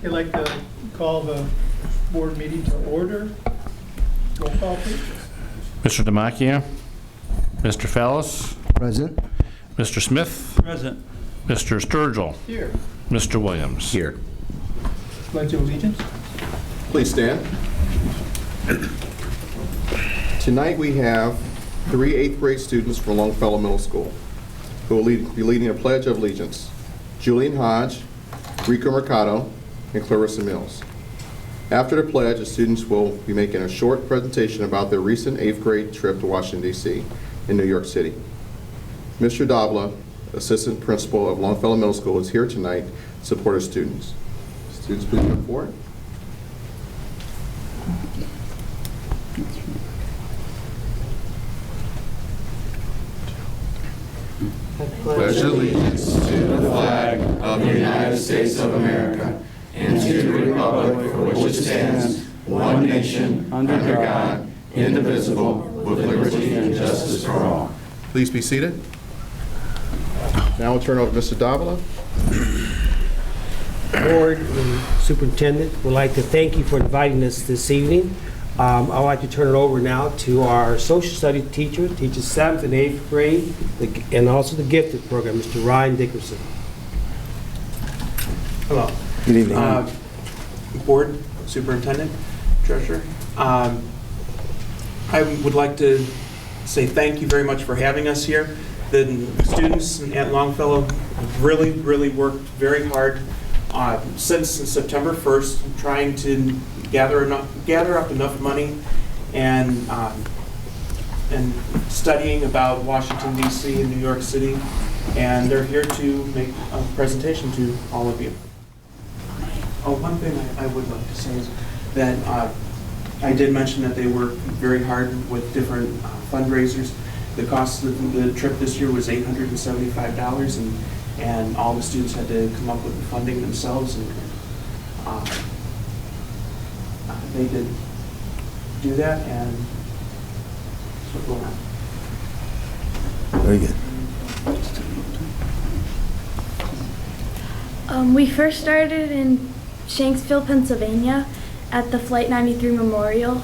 I'd like to call the board meeting to order. Roll call, please. Mr. Demakia, Mr. Fallis, Present. Mr. Smith, Present. Mr. Sturgill, Here. Mr. Williams. Here. Pledge of allegiance. Please stand. Tonight we have 3 8th grade students from Longfellow Middle School who will be leading a Pledge of Allegiance. Julian Hodge, Rico Mercado, and Clarissa Mills. After the pledge, the students will be making a short presentation about their recent 8th grade trip to Washington, D.C. and New York City. Mr. Davila, Assistant Principal of Longfellow Middle School, is here tonight to support our students. Students, please come forward. Pledge allegiance to the flag of the United States of America and to the republic for which it stands, one nation, under God, indivisible, with liberty and justice for all. Please be seated. Now we'll turn over to Mr. Davila. Board and Superintendent would like to thank you for inviting us this evening. I'd like to turn it over now to our social studies teacher, teaches 7th and 8th grade, and also the gifted program, Mr. Ryan Dickerson. Hello. Good evening. Board, Superintendent, Treasurer. I would like to say thank you very much for having us here. The students at Longfellow really worked very hard since September 1st, trying to gather up enough money and studying about Washington, D.C. and New York City, and they're here to make a presentation to all of you. Oh, one thing I would like to say is that I did mention that they worked very hard with different fundraisers. The cost of the trip this year was $875, and all the students had to come up with the funding themselves, and they did do that, and that's what's going on. Very good. We first started in Shanksville, Pennsylvania at the Flight 93 Memorial,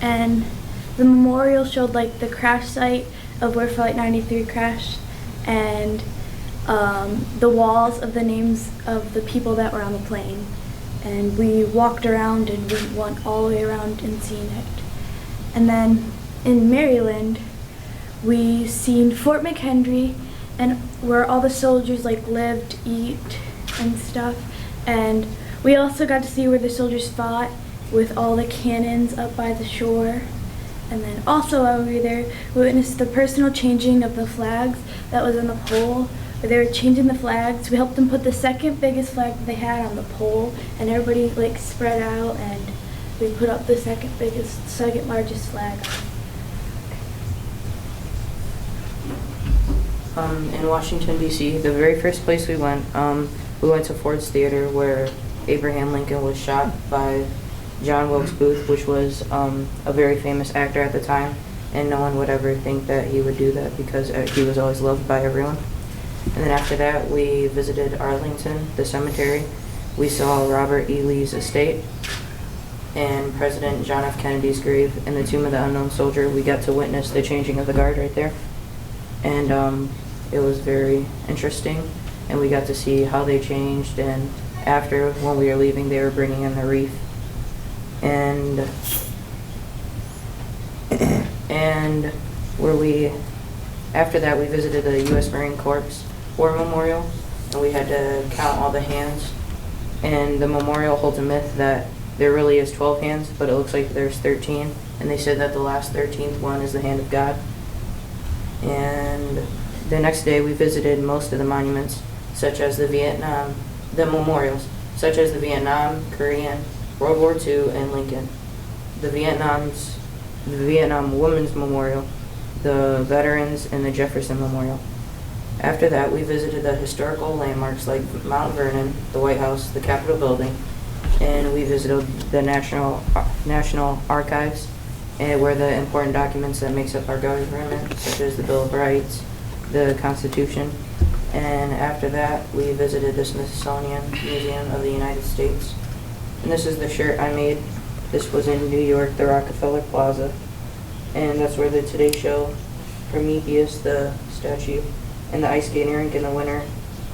and the memorial showed like the crash site of where Flight 93 crashed, and the walls of the names of the people that were on the plane. And we walked around and we went all the way around and seen it. And then in Maryland, we seen Fort McHenry, and where all the soldiers like lived, eat, and stuff. And we also got to see where the soldiers fought with all the cannons up by the shore. And then also while we were there, we witnessed the personal changing of the flags that was on the pole. Where they were changing the flags. We helped them put the second biggest flag that they had on the pole, and everybody like spread out, and we put up the second largest flag. In Washington, D.C., the very first place we went to Ford's Theater, where Abraham Lincoln was shot by John Wilkes Booth, which was a very famous actor at the time, and no one would ever think that he would do that because he was always loved by everyone. And then after that, we visited Arlington, the cemetery. We saw Robert E. Lee's estate and President John F. Kennedy's grave and the Tomb of the Unknown Soldier. We got to witness the changing of the guard right there. And it was very interesting. And we got to see how they changed. And after, when we were leaving, they were bringing in the wreath. And after that, we visited the U.S. Marine Corps War Memorial, and we had to count all the hands. And the memorial holds a myth that there really is 12 hands, but it looks like there's 13. And they said that the last 13th one is the hand of God. And the next day, we visited most of the monuments, such as the memorials, such as the Vietnam, Korean, World War II, and Lincoln. The Vietnam Women's Memorial, the Veterans, and the Jefferson Memorial. After that, we visited the historical landmarks like Mount Vernon, the White House, the Capitol Building, and we visited the National Archives, where the important documents that makes up our government, such as the Bill of Rights, the Constitution. And after that, we visited the Smithsonian Museum of the United States, And this is the shirt I made. This was in New York, the Rockefeller Plaza. And that's where the Today Show, Prometheus, the statue, and the ice skating rink in the winter.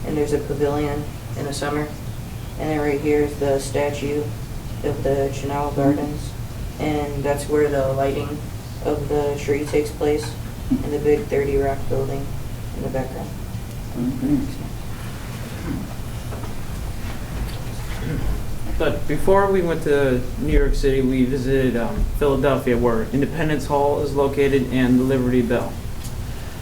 And there's a pavilion in the summer. And then right here is the statue of the Chanel Gardens. And that's where the lighting of the tree takes place, and the big 30 Rock building in the background. But before we went to New York City, we visited Philadelphia, where Independence Hall is located, and the Liberty Bell.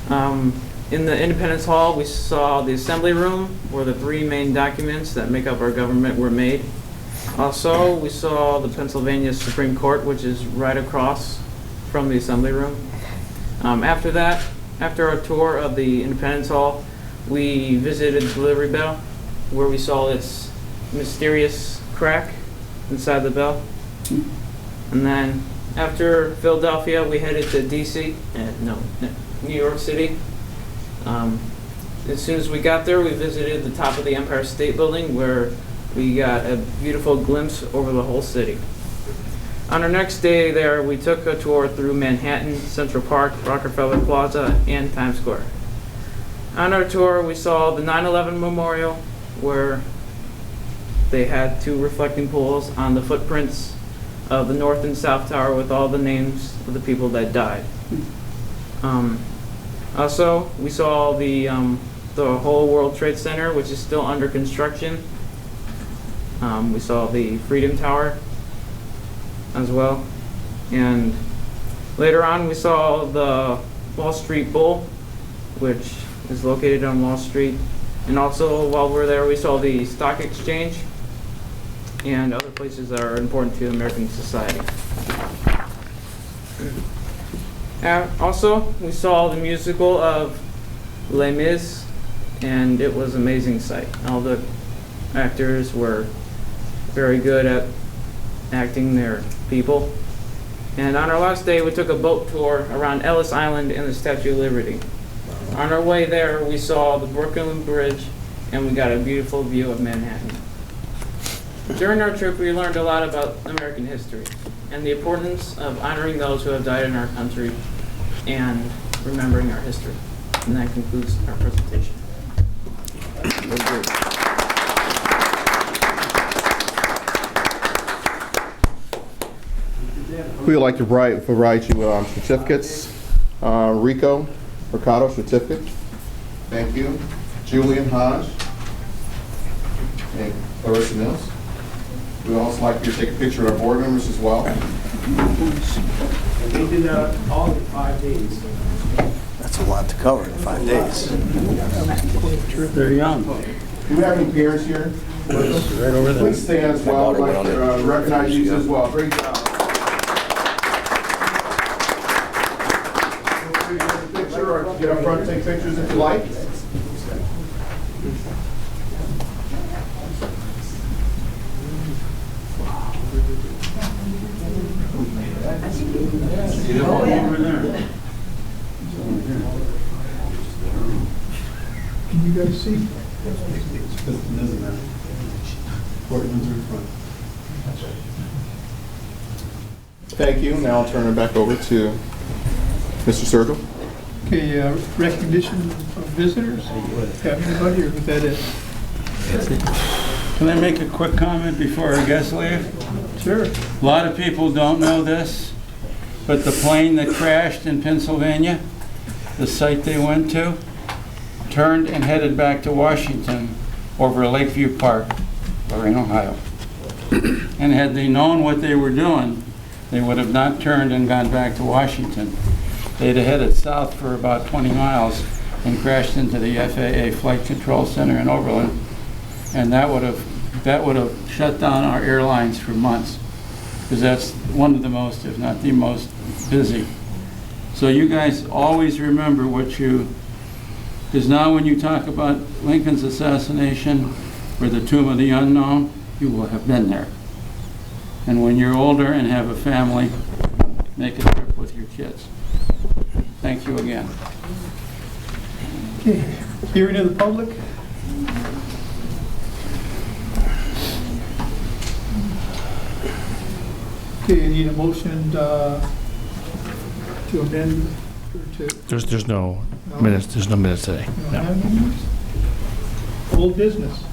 In the Independence Hall, we saw the Assembly Room, where the 3 main documents that make up our government were made. Also, we saw the Pennsylvania Supreme Court, which is right across from the Assembly Room. After that, after our tour of the Independence Hall, we visited the Liberty Bell, where we saw its mysterious crack inside the bell. And then after Philadelphia, we headed to New York City. As soon as we got there, we visited the top of the Empire State Building, where we got a beautiful glimpse over the whole city. On our next day there, we took a tour through Manhattan, Central Park, Rockefeller Plaza, and Times Square. On our tour, we saw the 9/11 Memorial, where they had 2 reflecting pools on the footprints of the North and South Tower with all the names of the people that died. Also, we saw the whole World Trade Center, which is still under construction. We saw the Freedom Tower as well. And later on, we saw the Wall Street Bull, which is located on Wall Street. And also, while we were there, we saw the Stock Exchange and other places that are important to American society. Also, we saw the musical of Les Mis, and it was an amazing sight. All the actors were very good at acting their people. And on our last day, we took a boat tour around Ellis Island and the Statue of Liberty. On our way there, we saw the Brooklyn Bridge, and we got a beautiful view of Manhattan. During our trip, we learned a lot about American history and the importance of honoring those who have died in our country and remembering our history. And that concludes our presentation. We would like to provide you with certificates. Rico Mercado certificate. Thank you. Julian Hodge and Clarissa Mills. We'd also like you to take a picture of our board members as well. And we did that all in 5 days. That's a lot to cover in 5 days. They're young. Do we have any peers here? Right over there. Please stand as well. I'd like to recognize you as well. Great job. Feel free to take a picture or get up front and take pictures if you like. Over there. Can you guys see? Doesn't matter. Portland's in front. Thank you. Now I'll turn it back over to Mr. Sturgill. Okay, recognition of visitors. Have anybody, or was that it? Can I make a quick comment before our guests leave? Sure. A lot of people don't know this, but the plane that crashed in Pennsylvania, the site they went to, turned and headed back to Washington over Lakeview Park, Lorain, Ohio. And had they known what they were doing, they would have not turned and gone back to Washington. They'd have headed south for about 20 miles and crashed into the FAA Flight Control Center in Oberlin. And that would have shut down our airlines for months, because that's one of the most, if not the most, busy. So you guys always remember because now when you talk about Lincoln's assassination or the Tomb of the Unknown, you will have been there. And when you're older and have a family, make a trip with your kids. Thank you again. Okay, hearing of the public. Okay, you need a motion to amend, or to, There's no No? minutes, there's no minutes today. you don't No. have any minutes? Old business.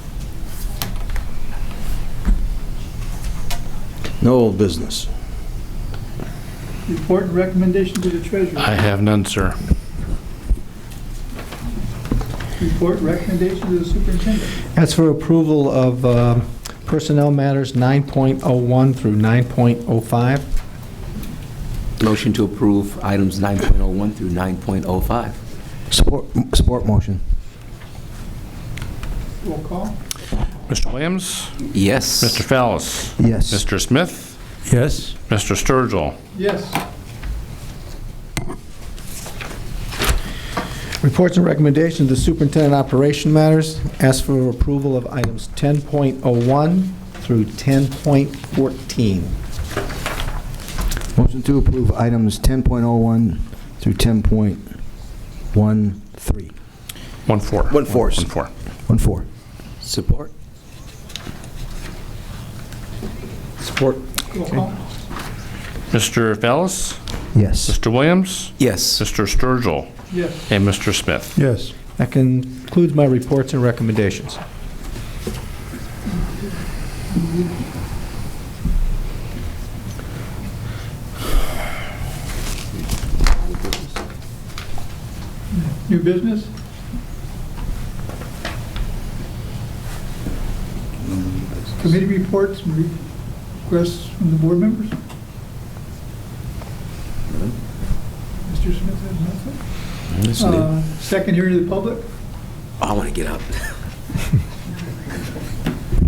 No old business. Report and recommendation to the treasurer. I have none, sir. Report and recommendation to the superintendent. As for approval of personnel matters 9.01 through 9.05. Motion to approve items 9.01 through 9.05. Support motion. Roll call. Mr. Williams? Yes. Mr. Fallis? Yes. Mr. Smith? Yes. Mr. Sturgill? Yes. Reports and recommendations of the superintendent operation matters. Ask for approval of items 10.01 through 10.14. Motion to approve items 10.01 through 10.13. 1-4. 1-4. 1-4. 1-4. Support. Support. Roll call. Mr. Fallis? Yes. Mr. Williams? Yes. Mr. Sturgill? Yes. And Mr. Smith? Yes. That concludes my reports and recommendations. New business? Committee reports and requests from the board members? Mr. Smith has nothing? Second hearing of the public? I want to get up.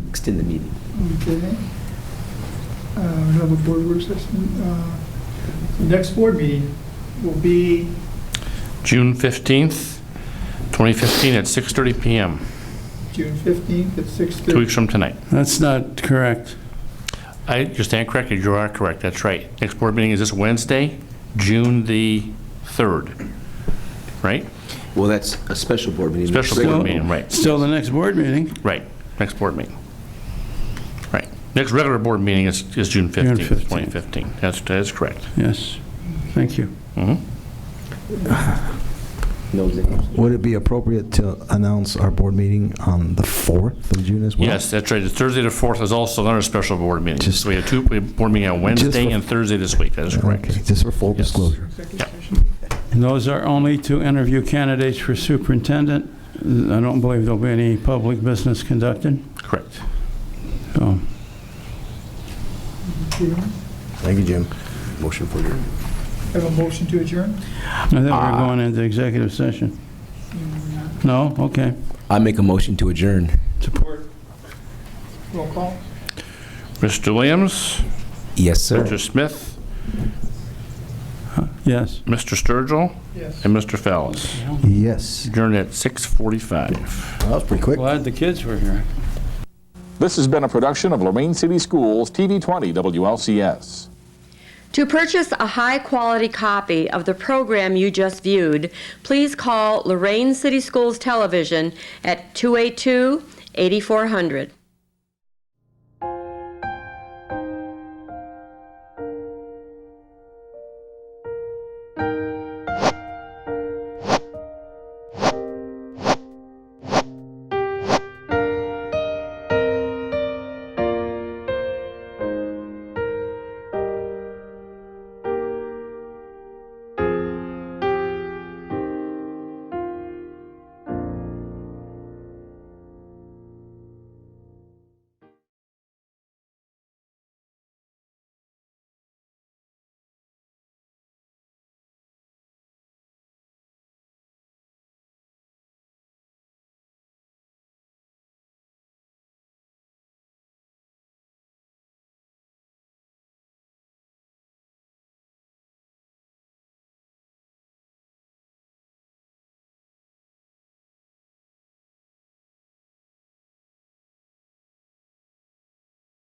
Extend the meeting. Okay. We have a board work session. The next board meeting will be June 15th, 2015 at 6:30 PM. June 15th at 6:30. 2 weeks from tonight. That's not correct. You stand corrected. You are correct. That's right. Next board meeting is this Wednesday, June the 3rd. Right? Well, that's a special board meeting. Special board meeting, right. Still the next board meeting. Right. Next board meeting. Right. Next regular board meeting is June 15th, 2015. That is correct. Yes. Thank you. Mhm. No executive. Would it be appropriate to announce our board meeting on the 4th of June as well? Yes, that's right. It's Thursday the 4th is also another special board meeting. So we have two board meetings on Wednesday and Thursday this week. That is correct. Okay, just for full Yes. disclosure. Yeah. And those are only to interview candidates for superintendent. I don't believe there'll be any public business conducted. Correct. So, Thank you, Jim. Motion for adjournment. Have a motion to adjourn? I think we're going into executive session. No? Okay. I make a motion to adjourn. Support. Roll call. Mr. Williams? Yes, sir. Mr. Smith? Yes. Mr. Sturgill? Yes. And Mr. Fallis? Yes. Adjourned at 6:45. That was pretty quick. Glad the kids were here. This has been a production of Lorain City Schools TV 20 WLCS. To purchase a high-quality copy of the program you just viewed, please call Lorain City Schools Television at 282-8400.